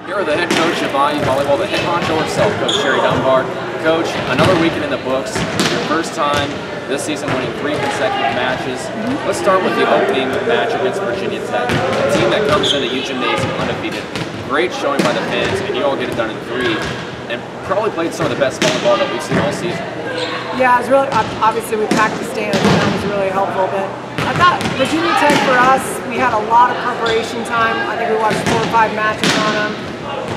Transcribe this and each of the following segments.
You're the head coach of IU Volleyball, the head honcho himself, Coach Sherry Dunbar. Coach, another weekend in the books, your first time this season winning 3 consecutive matches. Let's start with the opening match against Virginia Tech, a team that comes into U Gymnasium undefeated. Great showing by the fans, and you all get it done in 3, and probably played some of the best volleyball that we've seen all season. Yeah, it was really, obviously we packed the stands, and that was really helpful, but I thought Virginia Tech for us, we had a lot of preparation time. I think we watched 4 or 5 matches on them.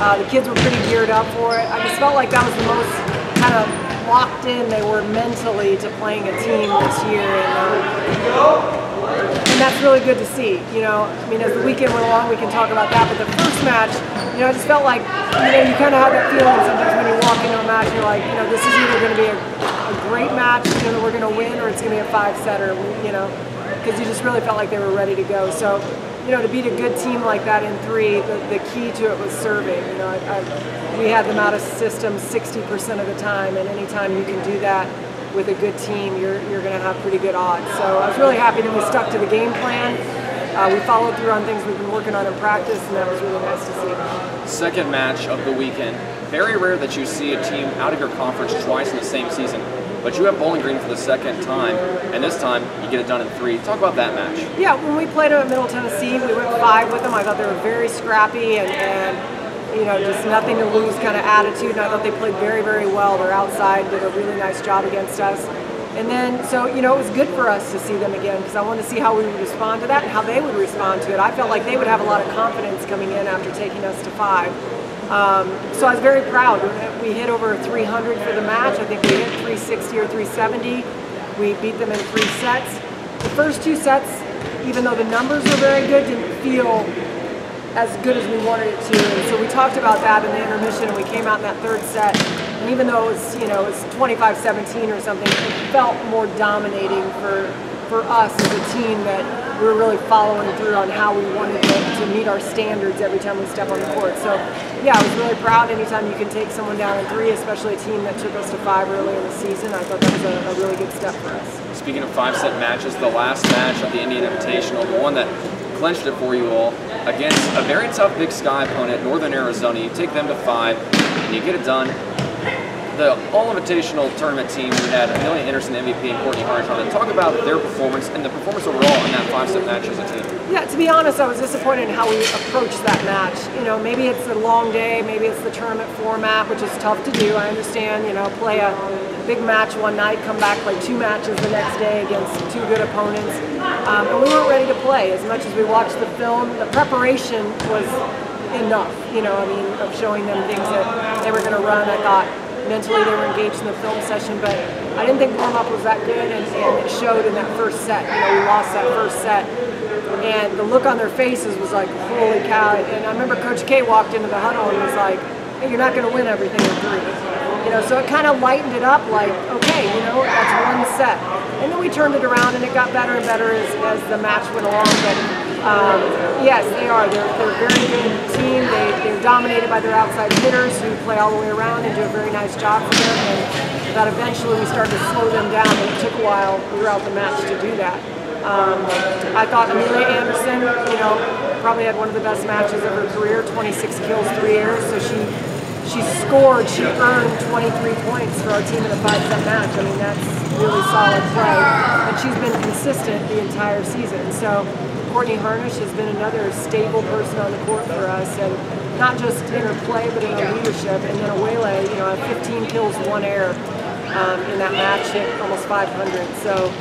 The kids were pretty geared up for it. I just felt like that was the most kind of locked in they were mentally to playing a team this year, and that's really good to see. You know, I mean, as the weekend went along, we can talk about that, but the first match, you know, I just felt like, you know, you kind of have that feeling sometimes when you walk into a match, you're like, you know, this is either going to be a great match, you know, that we're going to win, or it's going to be a 5-setter, you know, because you just really felt like they were ready to go. So, you know, to beat a good team like that in 3, the key to it was serving. You know, we had them out of system 60% of the time, and anytime you can do that with a good team, you're going to have pretty good odds. So I was really happy that we stuck to the game plan. We followed through on things we've been working on in practice, and that was really nice to see. Second match of the weekend. Very rare that you see a team out of your conference twice in the same season. But you have Bowling Green for the second time, and this time you get it done in 3. Talk about that match. Yeah, when we played them at Middle Tennessee, we went 5 with them. I thought they were very scrappy and you know, just nothing to lose kind of attitude. And I thought they played very, very well. Their outside did a really nice job against us. And then, so, you know, it was good for us to see them again because I wanted to see how we would respond to that and how they would respond to it. I felt like they would have a lot of confidence coming in after taking us to 5. So I was very proud. We hit over 300 for the match. I think we hit 360 or 370. We beat them in 3 sets. The first 2 sets, even though the numbers were very good, didn't feel as good as we wanted it to. And so we talked about that in the intermission, and we came out in that 3rd set. And even though it was, you know, it was 25-17 or something, it felt more dominating for us as a team, that we were really following through on how we wanted to meet our standards every time we step on the court. So yeah, I was really proud anytime you can take someone down in 3, especially a team that took us to 5 early in the season. I thought that was a really good step for us. Speaking of 5-set matches, the last match of the Indiana Invitational, the one that clinched it for you all, against a very tough Big Sky opponent, Northern Arizona. You take them to 5, and you get it done. The All-Invitational tournament team, we had Amelia Anderson, MVP, and Courtney Harnish on it. Talk about their performance and the performance overall in that 5-set match as a team. Yeah, to be honest, I was disappointed in how we approached that match. You know, maybe it's a long day, maybe it's the tournament format, which is tough to do. I understand, you know, play a big match one night, come back, play 2 matches the next day against 2 good opponents. And we weren't ready to play. As much as we watched the film, the preparation was enough, you know, I mean, of showing them things that they were going to run. I thought mentally they were engaged in the film session, but I didn't think warm-up was that good, and it showed in that first set. You know, we lost that first set, and the look on their faces was like, holy cow. And I remember Coach K walked into the huddle and was like, hey, you're not going to win everything in 3. You know, so it kind of lightened it up, like, okay, you know, that's 1 set. And then we turned it around, and it got better and better as the match went along. But yes, they are. They're a very good team. They're dominated by their outside hitters who play all the way around and do a very nice job for them. And that eventually we started to slow them down, and it took a while throughout the match to do that. I thought Amelia Anderson, you know, probably had one of the best matches of her career, 26 kills, 3 airs. So she scored, she earned 23 points for our team in a 5-set match. I mean, that's really solid play. And she's been consistent the entire season. So Courtney Harnish has been another stable person on the court for us, and not just in her play, but in her leadership. And then Awele, you know, 15 kills, 1 air in that match, hit almost 500. So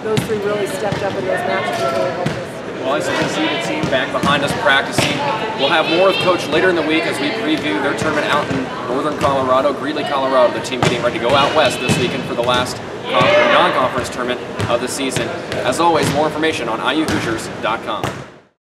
those 3 really stepped up in those matches that really helped us. Well, as you can see, the team back behind us practicing. We'll have more with Coach later in the week as we preview their tournament out in northern Colorado, Greeley, Colorado. The team getting ready to go out west this weekend for the last non-conference tournament of the season. As always, more information on IUHoosiers.com.